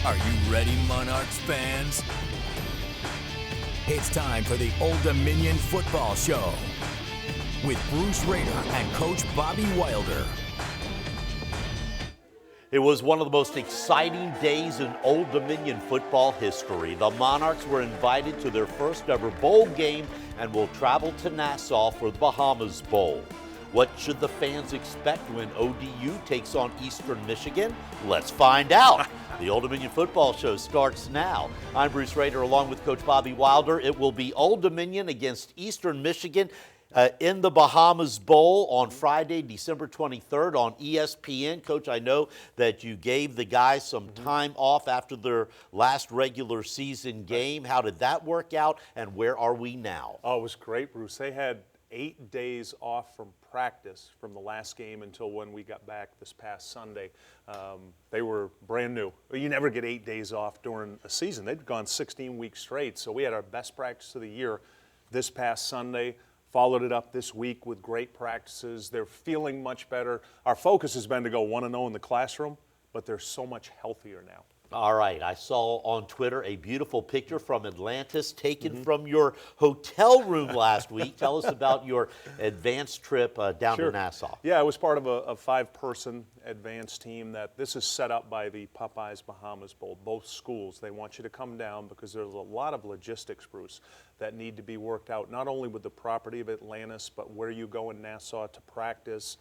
Are you ready, Monarchs fans? It's time for the Old Dominion Football Show with Bruce Rader and Coach Bobby Wilder. It was one of the most exciting days in Old Dominion football history. The Monarchs were invited to their first ever bowl game and will travel to Nassau for the Bahamas Bowl. What should the fans expect when ODU takes on Eastern Michigan? Let's find out. The Old Dominion Football Show starts now. I'm Bruce Rader along with Coach Bobby Wilder. It will be Old Dominion against Eastern Michigan in the Bahamas Bowl on Friday, December 23rd on ESPN. Coach, I know that you gave the guys some time off after their last regular season game. How did that work out, and where are we now? Oh, it was great, Bruce. They had 8 days off from practice from the last game until when we got back this past Sunday. They were brand new. You never get 8 days off during a season. They'd gone 16 weeks straight, so we had our best practice of the year this past Sunday. Followed it up this week with great practices. They're feeling much better. Our focus has been to go 1-0 in the classroom, but they're so much healthier now. All right, I saw on Twitter a beautiful picture from Atlantis taken from your hotel room last week. Tell us about your advanced trip down to Nassau. Yeah, I was part of a 5-person advanced team that this is set up by the Popeyes Bahamas Bowl. Both schools, they want you to come down because there's a lot of logistics, Bruce, that need to be worked out, not only with the property of Atlantis, but where you go in Nassau to practice,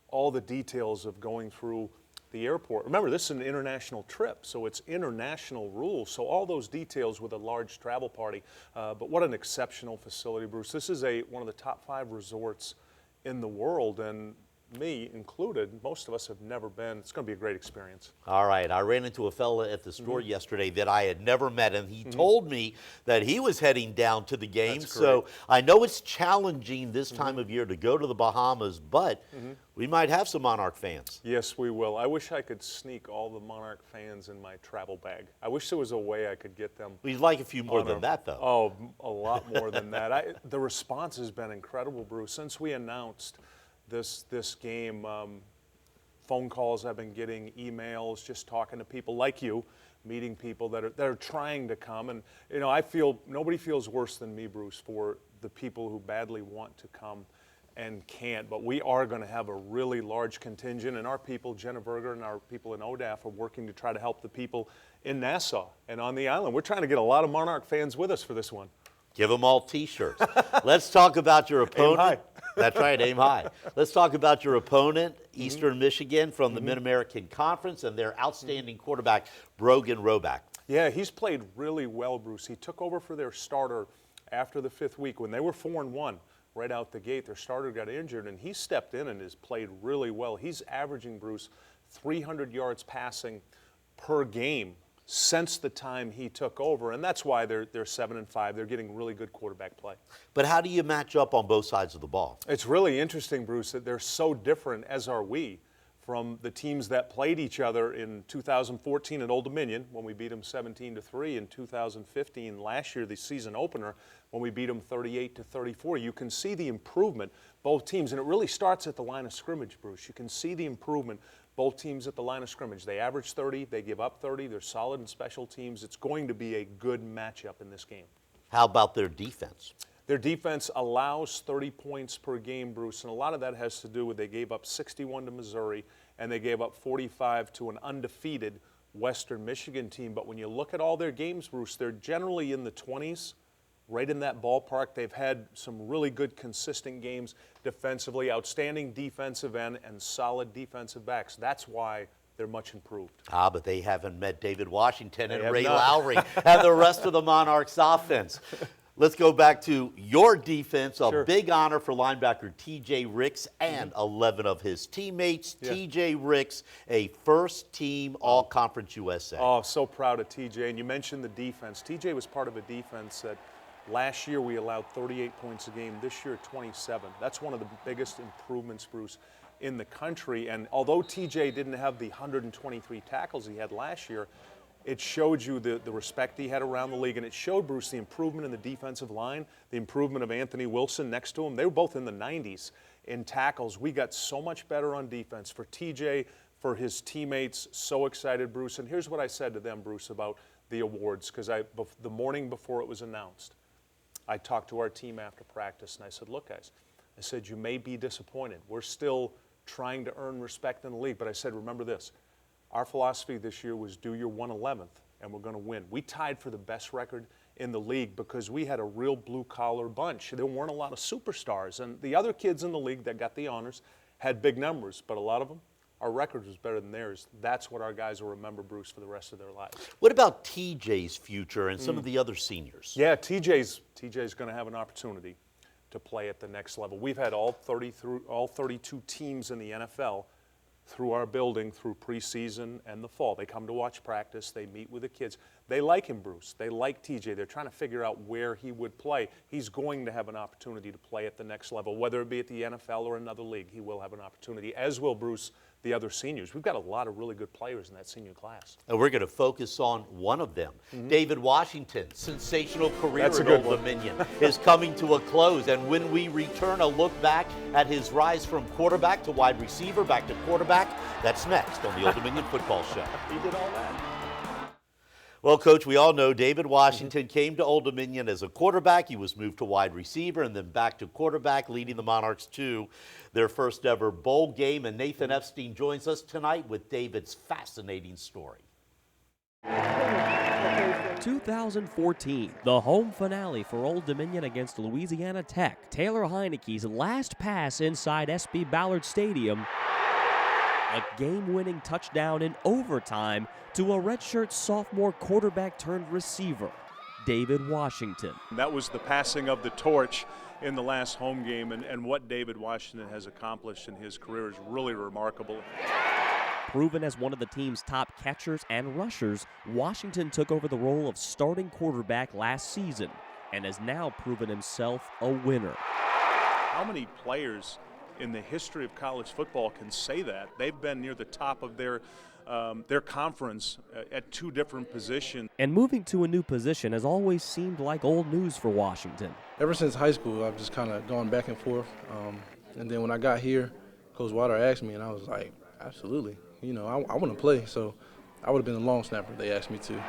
all the details of going through the airport. Remember, this is an international trip, so it's international rules. So all those details with a large travel party. But what an exceptional facility, Bruce. This is one of the top 5 resorts in the world, and me included, most of us have never been. It's going to be a great experience. All right. I ran into a fella at the store yesterday that I had never met, and he told me that he was heading down to the game. So I know it's challenging this time of year to go to the Bahamas, but we might have some Monarch fans. Yes, we will. I wish I could sneak all the Monarch fans in my travel bag. I wish there was a way I could get them. We'd like a few more than that, though. Oh, a lot more than that. The response has been incredible, Bruce. Since we announced this game, phone calls I've been getting, emails, just talking to people like you, meeting people that are trying to come. And, you know, I feel nobody feels worse than me, Bruce, for the people who badly want to come and can't. But we are going to have a really large contingent, and our people, Jenna Berger and our people in ODAF, are working to try to help the people in Nassau and on the island. We're trying to get a lot of Monarch fans with us for this one. Give them all T-shirts. Let's talk about your opponent. Aim high. That's right, aim high. Let's talk about your opponent, Eastern Michigan, from the Mid-American Conference, and their outstanding quarterback, Brogan Roback. Yeah, he's played really well, Bruce. He took over for their starter after the 5th week. When they were 4-1 right out the gate, their starter got injured, and he stepped in and has played really well. He's averaging, Bruce, 300 yards passing per game since the time he took over, and that's why they're 7-5. They're getting really good quarterback play. But how do you match up on both sides of the ball? It's really interesting, Bruce, that they're so different, as are we, from the teams that played each other in 2014 at Old Dominion when we beat them 17-3, in 2015 last year, the season opener, when we beat them 38-34. You can see the improvement, both teams, and it really starts at the line of scrimmage, Bruce. You can see the improvement. Both teams at the line of scrimmage. They average 30, they give up 30, they're solid in special teams. It's going to be a good matchup in this game. How about their defense? Their defense allows 30 points per game, Bruce, and a lot of that has to do with they gave up 61 to Missouri and they gave up 45 to an undefeated Western Michigan team. But when you look at all their games, Bruce, they're generally in the 20s. Right in that ballpark. They've had some really good, consistent games defensively, outstanding defensive end, and solid defensive backs. That's why they're much improved. But they haven't met David Washington and Ray Lowry and the rest of the Monarchs offense. Let's go back to your defense. A big honor for linebacker T.J. Ricks and 11 of his teammates. T.J. Ricks, a first-team All-Conference USA. Oh, so proud of T.J. And you mentioned the defense. T.J. was part of a defense that last year we allowed 38 points a game. This year, 27. That's one of the biggest improvements, Bruce, in the country. And although TJ didn't have the 123 tackles he had last year, it showed you the respect he had around the league, and it showed, Bruce, the improvement in the defensive line, the improvement of Anthony Wilson next to him. They were both in the 90s in tackles. We got so much better on defense. For TJ, for his teammates. So excited, Bruce. And here's what I said to them, Bruce, about the awards, because the morning before it was announced, I talked to our team after practice, and I said, look, guys, I said, you may be disappointed. We're still trying to earn respect in the league. But I said, remember this. Our philosophy this year was do your 111th, and we're going to win. We tied for the best record in the league because we had a real blue-collar bunch. There weren't a lot of superstars. And the other kids in the league that got the honors had big numbers, but a lot of them, our record was better than theirs. That's what our guys will remember, Bruce, for the rest of their lives. What about TJ's future and some of the other seniors? Yeah, TJ's going to have an opportunity to play at the next level. We've had all 32 teams in the NFL through our building through preseason and the fall. They come to watch practice. They meet with the kids. They like him, Bruce. They like TJ. They're trying to figure out where he would play. He's going to have an opportunity to play at the next level, whether it be at the NFL or another league. He will have an opportunity, as will Bruce, the other seniors. We've got a lot of really good players in that senior class. And we're going to focus on one of them. David Washington, sensational career That's a at good Old Dominion, is coming to a close. And when we return, a look back at his rise from quarterback to wide receiver, back to quarterback, that's next on the Old Dominion Football Show. He did all that. Well, Coach, we all know David Washington came to Old Dominion as a quarterback. He was moved to wide receiver and then back to quarterback, leading the Monarchs to their first ever bowl game. And Nathan Epstein joins us tonight with David's fascinating story. 2014, the home finale for Old Dominion against Louisiana Tech. Taylor Heineke's last pass inside SB Ballard Stadium, a game-winning touchdown in overtime to a redshirt sophomore quarterback turned receiver, David Washington. That was the passing of the torch in the last home game, and what David Washington has accomplished in his career is really remarkable. Proven as one of the team's top catchers and rushers, Washington took over the role of starting quarterback last season and has now proven himself a winner. How many players in the history of college football can say that? They've been near the top of their conference at two different positions. And moving to a new position has always seemed like old news for Washington. Ever since high school, I've just kind of gone back and forth. And then when I got here, Coach Water asked me, and I was like, absolutely. You know, I want to play, so I would have been a long snapper if they asked me to.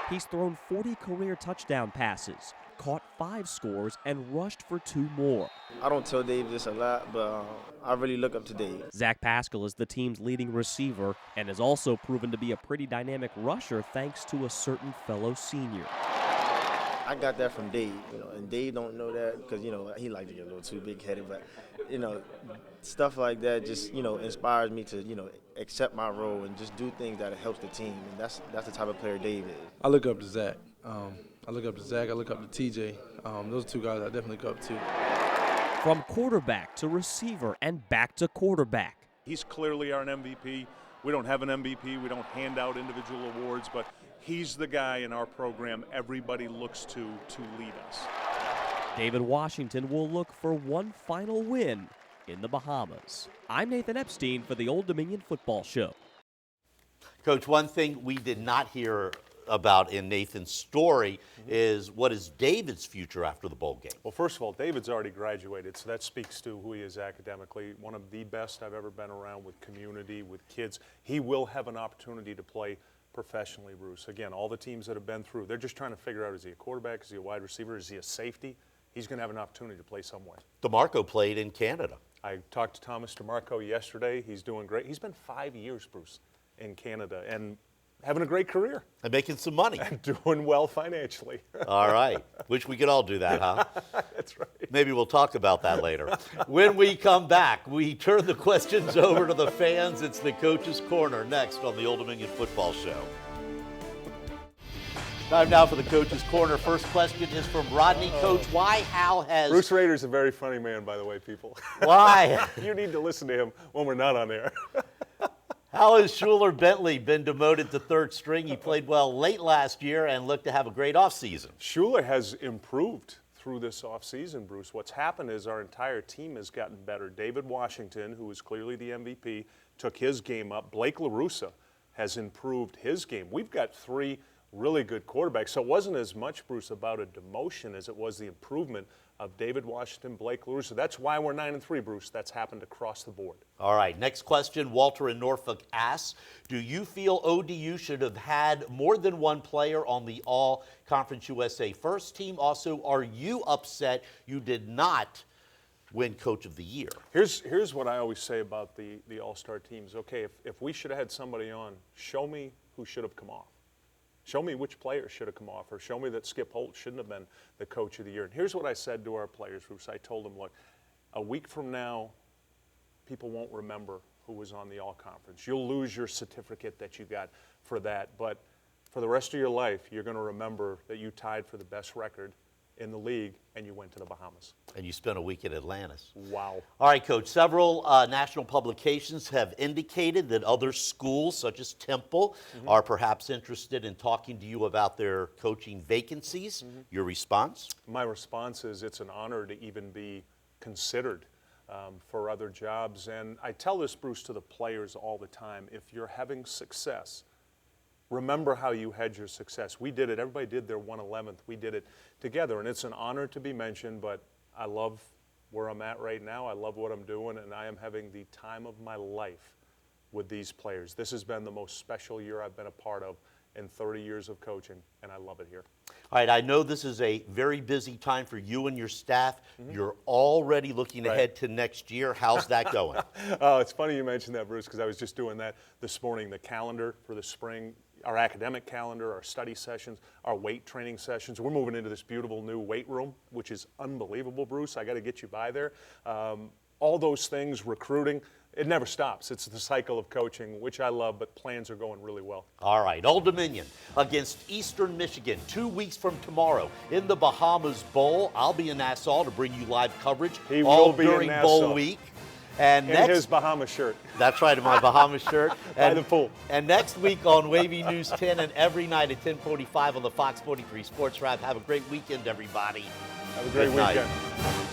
He's thrown 40 career touchdown passes, caught 5 scores, and rushed for 2 more. I don't tell Dave this a lot, but I really look up to Dave. Zach Pascal is the team's leading receiver and has also proven to be a pretty dynamic rusher thanks to a certain fellow senior. I got that from Dave, and Dave don't know that because, he likes to get a little too big-headed, but, stuff like that just, inspires me to, accept my role and just do things that helps the team, and that's the type of player Dave is. I look up to Zach. I look up to Zach. I look up to TJ. Those are 2 guys I definitely look up to. From quarterback to receiver and back to quarterback. He's clearly our MVP. We don't have an MVP. We don't hand out individual awards, but he's the guy in our program everybody looks to lead us. David Washington will look for one final win in the Bahamas. I'm Nathan Epstein for the Old Dominion Football Show. Coach, one thing we did not hear about in Nathan's story is what is David's future after the bowl game? Well, first of all, David's already graduated, so that speaks to who he is academically. One of the best I've ever been around with community, with kids. He will have an opportunity to play professionally, Bruce. Again, all the teams that have been through, they're just trying to figure out, is he a quarterback, is he a wide receiver, is he a safety? He's going to have an opportunity to play somewhere. DeMarco played in Canada. I talked to Thomas DeMarco yesterday. He's doing great. He's been 5 years, Bruce, in Canada, and having a great career. And making some money. And doing well financially. All right. Wish we could all do that, huh? That's right. Maybe we'll talk about that later. When we come back, we turn the questions over to the fans. It's the Coach's Corner next on the Old Dominion Football Show. Time now for the Coach's Corner. First question is from Rodney. Coach, how has... Bruce Rader's a very funny man, by the way, people. Why? You need to listen to him when we're not on air. How has Schuler Bentley been demoted to third string? He played well late last year and looked to have a great offseason. Schuler has improved through this offseason, Bruce. What's happened is our entire team has gotten better. David Washington, who is clearly the MVP, took his game up. Blake LaRussa has improved his game. We've got 3 really good quarterbacks. So it wasn't as much, Bruce, about a demotion as it was the improvement of David Washington, Blake LaRussa. That's why we're 9-3, Bruce. That's happened across the board. All right, next question. Walter in Norfolk asks, do you feel ODU should have had more than one player on the All-Conference USA first team? Also, are you upset you did not win Coach of the Year? Here's what I always say about the All-Star teams. Okay, if we should have had somebody on, show me who should have come off. Show me which player should have come off, or show me that Skip Holt shouldn't have been the Coach of the Year. And here's what I said to our players, Bruce. I told them, look, a week from now, people won't remember who was on the All-Conference. You'll lose your certificate that you got for that, but for the rest of your life, you're going to remember that you tied for the best record in the league, and you went to the Bahamas. And you spent a week at Atlantis. Wow. All right, Coach, several national publications have indicated that other schools, such as Temple, are perhaps interested in talking to you about their coaching vacancies. Your response? My response is it's an honor to even be considered for other jobs. And I tell this, Bruce, to the players all the time. If you're having success, remember how you had your success. We did it. Everybody did their 111th. We did it together. And it's an honor to be mentioned, but I love where I'm at right now. I love what I'm doing, and I am having the time of my life with these players. This has been the most special year I've been a part of in 30 years of coaching, and I love it here. All right, I know this is a very busy time for you and your staff. You're already looking ahead to next year. How's that going? Oh, it's funny you mentioned that, Bruce, because I was just doing that this morning, the calendar for the spring, our academic calendar, our study sessions, our weight training sessions. We're moving into this beautiful new weight room, which is unbelievable, Bruce. I got to get you by there. All those things, recruiting, it never stops. It's the cycle of coaching, which I love, but plans are going really well. All right, Old Dominion against Eastern Michigan 2 weeks from tomorrow in the Bahamas Bowl. I'll be in Nassau to bring you live coverage He all will be during in Bowl Nassau. week. And In his Bahamas shirt. That's right, in my Bahamas shirt. By the pool. And next week on WAVY News 10 and every night at 10:45 on the Fox 43 Sports Wrap. Have a great weekend, everybody. Have a great Good night. weekend.